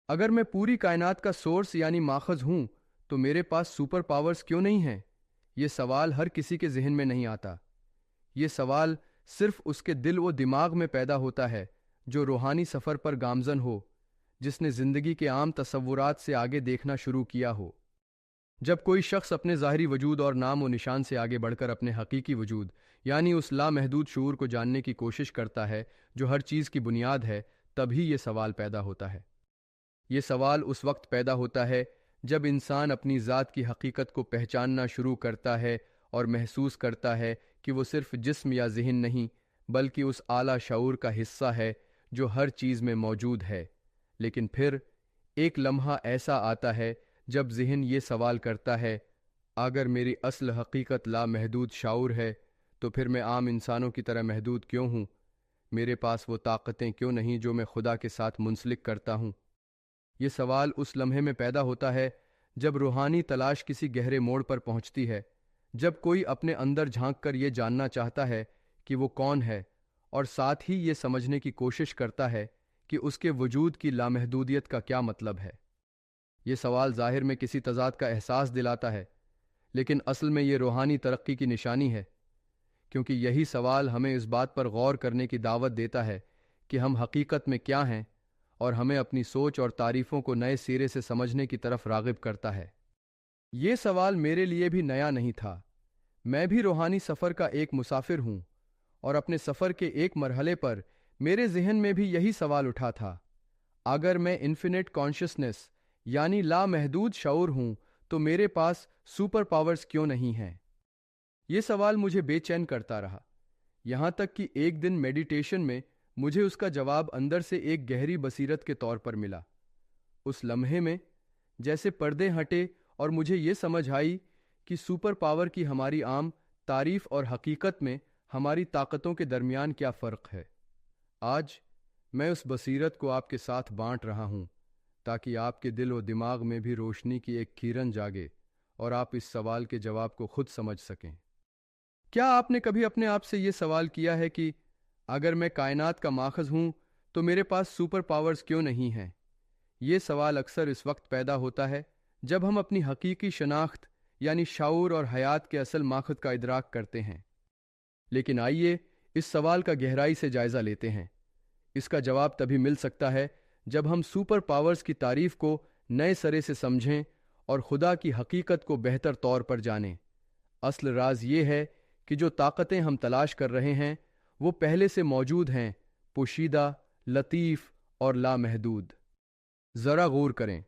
اگر میں پوری کائنات کا سورس یعنی ماخذ ہوں تو میرے پاس سپر پاورز کیوں نہیں ہیں؟ یہ سوال ہر کسی کے ذہن میں نہیں آتا۔ یہ سوال صرف اس کے دل و دماغ میں پیدا ہوتا ہے جو روحانی سفر پر گامزن ہو، جس نے زندگی کے عام تصورات سے آگے دیکھنا شروع کیا ہو۔ جب کوئی شخص اپنے ظاہری وجود اور نام و نشان سے آگے بڑھ کر اپنے حقیقی وجود یعنی اس لامحدود شعور کو جاننے کی کوشش کرتا ہے جو ہر چیز کی بنیاد ہے، تبھی یہ سوال پیدا ہوتا ہے۔ یہ سوال اس وقت پیدا ہوتا ہے جب انسان اپنی ذات کی حقیقت کو پہچاننا شروع کرتا ہے اور محسوس کرتا ہے کہ وہ صرف جسم یا ذہن نہیں بلکہ اس اعلیٰ شعور کا حصہ ہے جو ہر چیز میں موجود ہے۔ لیکن پھر ایک لمحہ ایسا آتا ہے جب ذہن یہ سوال کرتا ہے، اگر میری اصل حقیقت لامحدود شعور ہے تو پھر میں عام انسانوں کی طرح محدود کیوں ہوں؟ میرے پاس وہ طاقتیں کیوں نہیں جو میں خدا کے ساتھ منسلک کرتا ہوں؟ یہ سوال اس لمحے میں پیدا ہوتا ہے جب روحانی تلاش کسی گہرے موڑ پر پہنچتی ہے، جب کوئی اپنے اندر جھانک کر یہ جاننا چاہتا ہے کہ وہ کون ہے، اور ساتھ ہی یہ سمجھنے کی کوشش کرتا ہے کہ اس کے وجود کی لامحدودیت کا کیا مطلب ہے۔ یہ سوال ظاہر میں کسی تضاد کا احساس دلاتا ہے، لیکن اصل میں یہ روحانی ترقی کی نشانی ہے، کیونکہ یہی سوال ہمیں اس بات پر غور کرنے کی دعوت دیتا ہے کہ ہم حقیقت میں کیا ہیں، اور ہمیں اپنی سوچ اور تعریفوں کو نئے سرے سے سمجھنے کی طرف راغب کرتا ہے۔ یہ سوال میرے لیے بھی نیا نہیں تھا۔ میں بھی روحانی سفر کا ایک مسافر ہوں، اور اپنے سفر کے ایک مرحلے پر میرے ذہن میں بھی یہی سوال اٹھا تھا، اگر میں انفینٹ کانشسنس یعنی لامحدود شعور ہوں تو میرے پاس سپر پاورز کیوں نہیں ہیں؟ یہ سوال مجھے بے چین کرتا رہا، یہاں تک کہ ایک دن میڈیٹیشن میں مجھے اس کا جواب اندر سے ایک گہری بصیرت کے طور پر ملا۔ اس لمحے میں جیسے پردے ہٹے اور مجھے یہ سمجھ آئی کہ سپر پاور کی ہماری عام تعریف اور حقیقت میں ہماری طاقتوں کے درمیان کیا فرق ہے۔ آج میں اس بصیرت کو آپ کے ساتھ بانٹ رہا ہوں تاکہ آپ کے دل و دماغ میں بھی روشنی کی ایک کرن جاگے اور آپ اس سوال کے جواب کو خود سمجھ سکیں۔ کیا آپ نے کبھی اپنے آپ سے یہ سوال کیا ہے کہ اگر میں کائنات کا ماخذ ہوں تو میرے پاس سپر پاورز کیوں نہیں ہیں؟ یہ سوال اکثر اس وقت پیدا ہوتا ہے جب ہم اپنی حقیقی شناخت یعنی شعور اور حیات کے اصل ماخذ کا ادراک کرتے ہیں۔ لیکن آئیے اس سوال کا گہرائی سے جائزہ لیتے ہیں۔ اس کا جواب تبھی مل سکتا ہے جب ہم سپر پاورز کی تعریف کو نئے سرے سے سمجھیں اور خدا کی حقیقت کو بہتر طور پر جانیں۔ اصل راز یہ ہے کہ جو طاقتیں ہم تلاش کر رہے ہیں وہ پہلے سے موجود ہیں، پوشیدہ، لطیف اور لامحدود۔ ذرا غور کریں،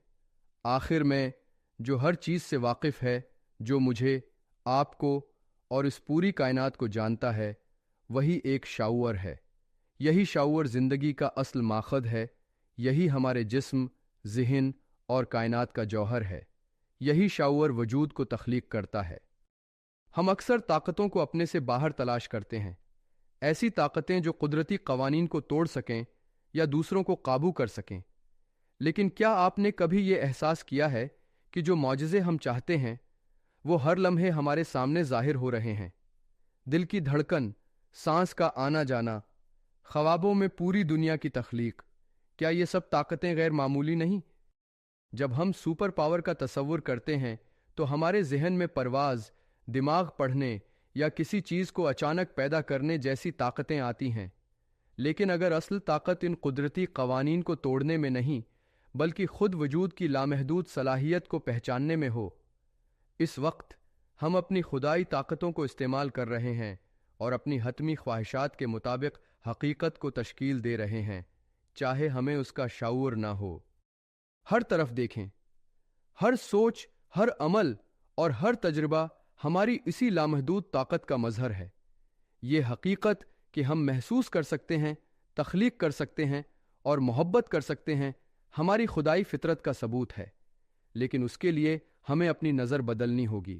آخر میں جو ہر چیز سے واقف ہے، جو مجھے، آپ کو اور اس پوری کائنات کو جانتا ہے، وہی ایک شعور ہے۔ یہی شعور زندگی کا اصل ماخذ ہے، یہی ہمارے جسم، ذہن اور کائنات کا جوہر ہے۔ یہی شعور وجود کو تخلیق کرتا ہے۔ ہم اکثر طاقتوں کو اپنے سے باہر تلاش کرتے ہیں، ایسی طاقتیں جو قدرتی قوانین کو توڑ سکیں یا دوسروں کو قابو کر سکیں۔ لیکن کیا آپ نے کبھی یہ احساس کیا ہے کہ جو معجزے ہم چاہتے ہیں وہ ہر لمحے ہمارے سامنے ظاہر ہو رہے ہیں؟ دل کی دھڑکن، سانس کا آنا جانا، خوابوں میں پوری دنیا کی تخلیق، کیا یہ سب طاقتیں غیر معمولی نہیں؟ جب ہم سپر پاور کا تصور کرتے ہیں تو ہمارے ذہن میں پرواز، دماغ پڑھنے یا کسی چیز کو اچانک پیدا کرنے جیسی طاقتیں آتی ہیں۔ لیکن اگر اصل طاقت ان قدرتی قوانین کو توڑنے میں نہیں بلکہ خود وجود کی لامحدود صلاحیت کو پہچاننے میں ہو، اس وقت ہم اپنی خدائی طاقتوں کو استعمال کر رہے ہیں اور اپنی حتمی خواہشات کے مطابق حقیقت کو تشکیل دے رہے ہیں، چاہے ہمیں اس کا شعور نہ ہو۔ ہر طرف دیکھیں، ہر سوچ، ہر عمل اور ہر تجربہ ہماری اسی لامحدود طاقت کا مظہر ہے۔ یہ حقیقت کہ ہم محسوس کر سکتے ہیں، تخلیق کر سکتے ہیں اور محبت کر سکتے ہیں، ہماری خدائی فطرت کا ثبوت ہے، لیکن اس کے لیے ہمیں اپنی نظر بدلنی ہوگی۔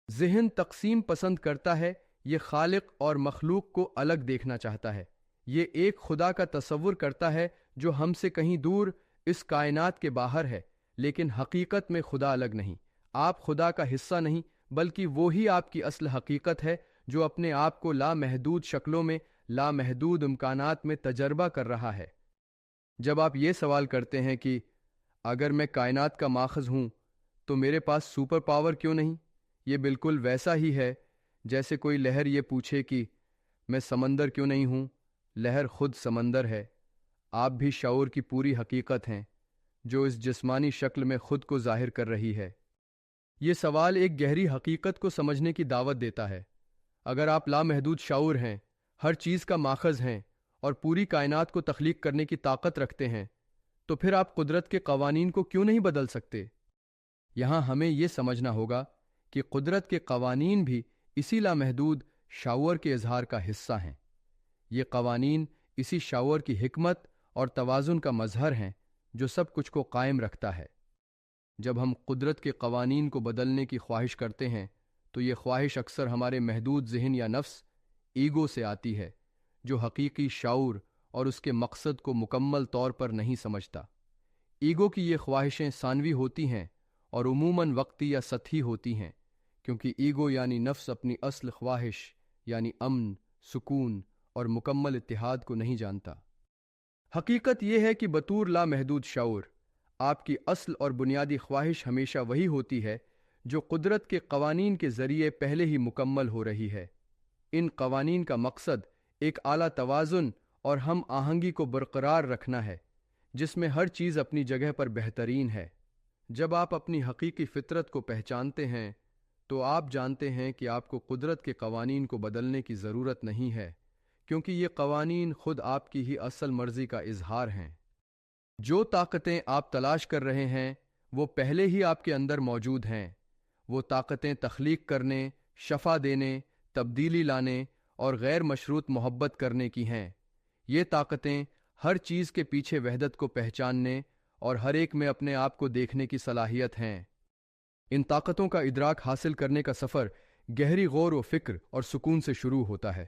ذہن تقسیم پسند کرتا ہے، یہ خالق اور مخلوق کو الگ دیکھنا چاہتا ہے۔ یہ ایک خدا کا تصور کرتا ہے جو ہم سے کہیں دور اس کائنات کے باہر ہے، لیکن حقیقت میں خدا الگ نہیں۔ آپ خدا کا حصہ نہیں بلکہ وہی آپ کی اصل حقیقت ہے جو اپنے آپ کو لامحدود شکلوں میں، لامحدود امکانات میں تجربہ کر رہا ہے۔ جب آپ یہ سوال کرتے ہیں کہ اگر میں کائنات کا ماخذ ہوں تو میرے پاس سپر پاور کیوں نہیں؟ یہ بالکل ویسا ہی ہے جیسے کوئی لہر یہ پوچھے کہ میں سمندر کیوں نہیں ہوں؟ لہر خود سمندر ہے۔ آپ بھی شعور کی پوری حقیقت ہیں جو اس جسمانی شکل میں خود کو ظاہر کر رہی ہے۔ یہ سوال ایک گہری حقیقت کو سمجھنے کی دعوت دیتا ہے۔ اگر آپ لامحدود شعور ہیں، ہر چیز کا ماخذ ہیں اور پوری کائنات کو تخلیق کرنے کی طاقت رکھتے ہیں، تو پھر آپ قدرت کے قوانین کو کیوں نہیں بدل سکتے؟ یہاں ہمیں یہ سمجھنا ہوگا کہ قدرت کے قوانین بھی اسی لامحدود شعور کے اظہار کا حصہ ہیں۔ یہ قوانین اسی شعور کی حکمت اور توازن کا مظہر ہیں جو سب کچھ کو قائم رکھتا ہے۔ جب ہم قدرت کے قوانین کو بدلنے کی خواہش کرتے ہیں تو یہ خواہش اکثر ہمارے محدود ذہن یا نفس ایگو سے آتی ہے، جو حقیقی شعور اور اس کے مقصد کو مکمل طور پر نہیں سمجھتا۔ ایگو کی یہ خواہشیں ثانوی ہوتی ہیں اور عموماً وقتی یا سطحی ہوتی ہیں، کیونکہ ایگو یعنی نفس اپنی اصل خواہش یعنی امن، سکون اور مکمل اتحاد کو نہیں جانتا۔ حقیقت یہ ہے کہ بطور لامحدود شعور آپ کی اصل اور بنیادی خواہش ہمیشہ وہی ہوتی ہے جو قدرت کے قوانین کے ذریعے پہلے ہی مکمل ہو رہی ہے۔ ان قوانین کا مقصد ایک اعلیٰ توازن اور ہم آہنگی کو برقرار رکھنا ہے، جس میں ہر چیز اپنی جگہ پر بہترین ہے۔ جب آپ اپنی حقیقی فطرت کو پہچانتے ہیں تو آپ جانتے ہیں کہ آپ کو قدرت کے قوانین کو بدلنے کی ضرورت نہیں ہے، کیونکہ یہ قوانین خود آپ کی ہی اصل مرضی کا اظہار ہیں۔ جو طاقتیں آپ تلاش کر رہے ہیں وہ پہلے ہی آپ کے اندر موجود ہیں۔ وہ طاقتیں تخلیق کرنے، شفا دینے، تبدیلی لانے اور غیر مشروط محبت کرنے کی ہیں۔ یہ طاقتیں ہر چیز کے پیچھے وحدت کو پہچاننے اور ہر ایک میں اپنے آپ کو دیکھنے کی صلاحیت ہیں۔ ان طاقتوں کا ادراک حاصل کرنے کا سفر گہری غور و فکر اور سکون سے شروع ہوتا ہے۔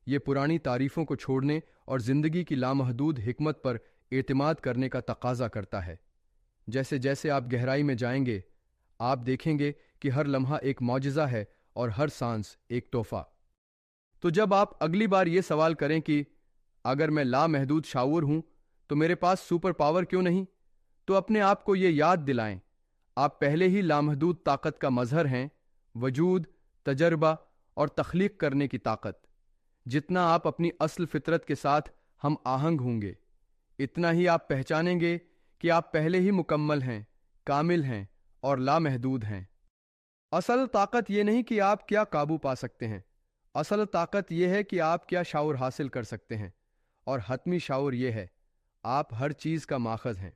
یہ پرانی تعریفوں کو چھوڑنے اور زندگی کی لامحدود حکمت پر اعتماد کرنے کا تقاضا کرتا ہے۔ جیسے جیسے آپ گہرائی میں جائیں گے، آپ دیکھیں گے کہ ہر لمحہ ایک معجزہ ہے اور ہر سانس ایک تحفہ۔ تو جب آپ اگلی بار یہ سوال کریں کہ اگر میں لامحدود شعور ہوں تو میرے پاس سپر پاور کیوں نہیں، تو اپنے آپ کو یہ یاد دلائیں، آپ پہلے ہی لامحدود طاقت کا مظہر ہیں، وجود، تجربہ اور تخلیق کرنے کی طاقت۔ جتنا آپ اپنی اصل فطرت کے ساتھ ہم آہنگ ہوں گے، اتنا ہی آپ پہچانیں گے کہ آپ پہلے ہی مکمل ہیں، کامل ہیں اور لامحدود ہیں۔ اصل طاقت یہ نہیں کہ آپ کیا قابو پا سکتے ہیں، اصل طاقت یہ ہے کہ آپ کیا شعور حاصل کر سکتے ہیں، اور حتمی شعور یہ ہے، آپ ہر چیز کا ماخذ ہیں۔